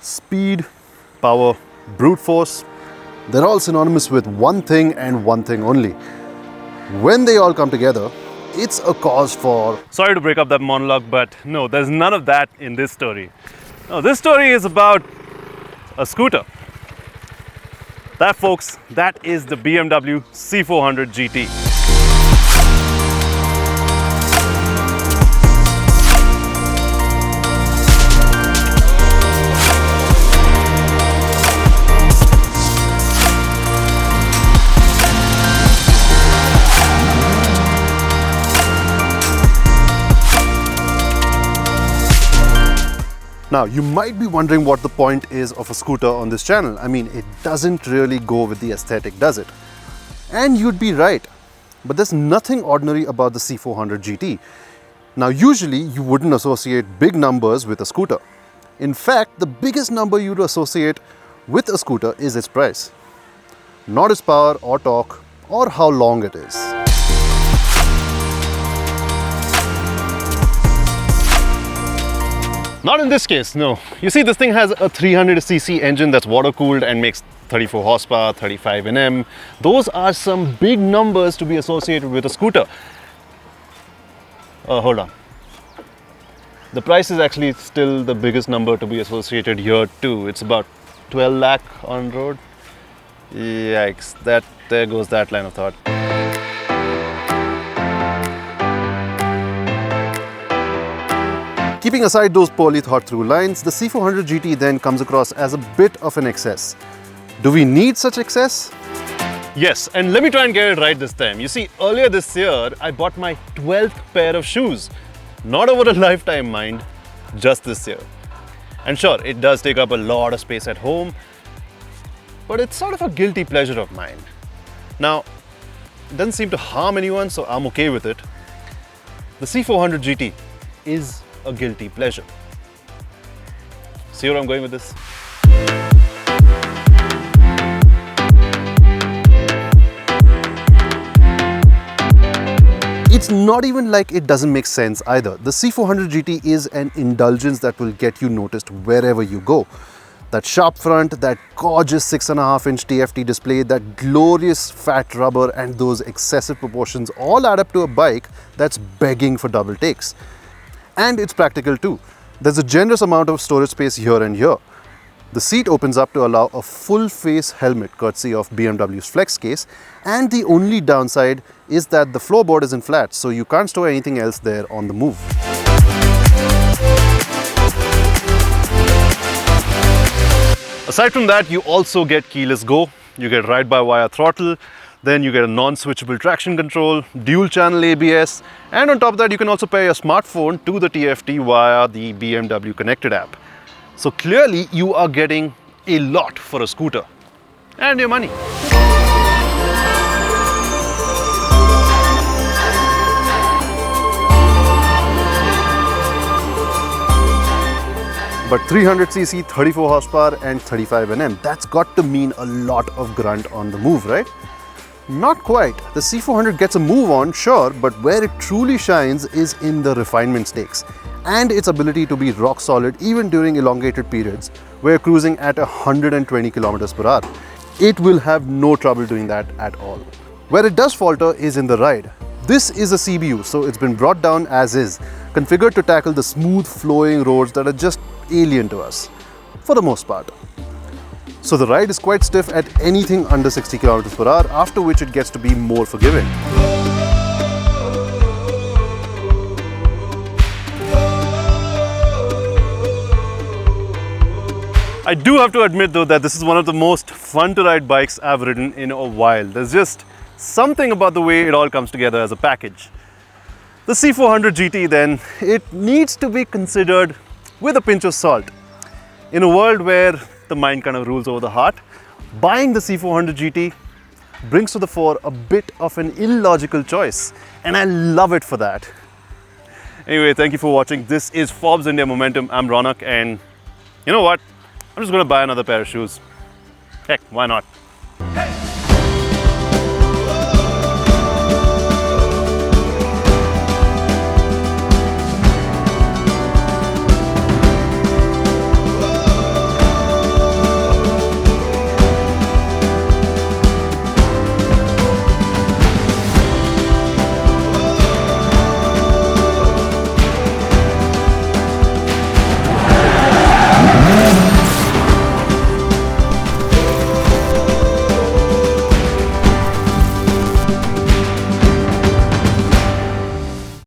Speed, power, brute force, they're all synonymous with one thing and one thing only. When they all come together, it's a cause for... Sorry to break up that monologue, but no, there's none of that in this story. No, this story is about a scooter. That, folks, that is the BMW C400 GT. Now, you might be wondering what the point is of a scooter on this channel. I mean, it doesn't really go with the aesthetic, does it? And you'd be right. But there's nothing ordinary about the C400 GT. Now, usually you wouldn't associate big numbers with a scooter. In fact, the biggest number you'd associate with a scooter is its price. Not its power or torque or how long it is. Not in this case, no. You see, this thing has a 300cc engine that's water-cooled and makes 34 horsepower, 35 Nm. Those are some big numbers to be associated with a scooter. Hold on. The price is actually still the biggest number to be associated here too. It's about 12 lakh on road. Yikes, there goes that line of thought. Keeping aside those poorly thought through lines, the C400 GT then comes across as a bit of an excess. Do we need such excess? Yes, and let me try and get it right this time. You see, earlier this year, I bought my 12th pair of shoes. Not over a lifetime, mind, just this year. And sure, it does take up a lot of space at home, but it's sort of a guilty pleasure of mine. Now, it doesn't seem to harm anyone, so I'm okay with it. The C400 GT is a guilty pleasure. See where I'm going with this? It's not even like it doesn't make sense either. The C400 GT is an indulgence that will get you noticed wherever you go. That sharp front, that gorgeous 6.5-inch TFT display, that glorious fat rubber and those excessive proportions all add up to a bike that's begging for double takes. And it's practical too. There's a generous amount of storage space here and here. The seat opens up to allow a full face helmet courtesy of BMW's Flex case, and the only downside is that the floorboard isn't flat, so you can't store anything else there on the move. Aside from that, you also get keyless go, you get ride-by-wire throttle, then you get a non-switchable traction control, dual channel ABS, and on top of that you can also pair your smartphone to the TFT via the BMW Connected app. So clearly you are getting a lot for a scooter and your money. But 300cc, 34 horsepower and 35 Nm, that's got to mean a lot of grunt on the move, right? Not quite. The C400 gets a move on, sure, but where it truly shines is in the refinement stakes and its ability to be rock solid even during elongated periods where cruising at 120 km/h. It will have no trouble doing that at all. Where it does falter is in the ride. This is a CBU, so it's been brought down as is, configured to tackle the smooth flowing roads that are just alien to us, for the most part. So the ride is quite stiff at anything under 60 km/h, after which it gets to be more forgiving. I do have to admit though that this is one of the most fun to ride bikes I've ridden in a while. There's just something about the way it all comes together as a package. The C400 GT then, it needs to be considered with a pinch of salt. In a world where the mind kind of rules over the heart, buying the C400 GT brings to the fore a bit of an illogical choice, and I love it for that. Anyway, thank you for watching. This is Forbes India Momentum. I'm Ronak, and you know what? I'm just going to buy another pair of shoes. Heck, why not? Hey.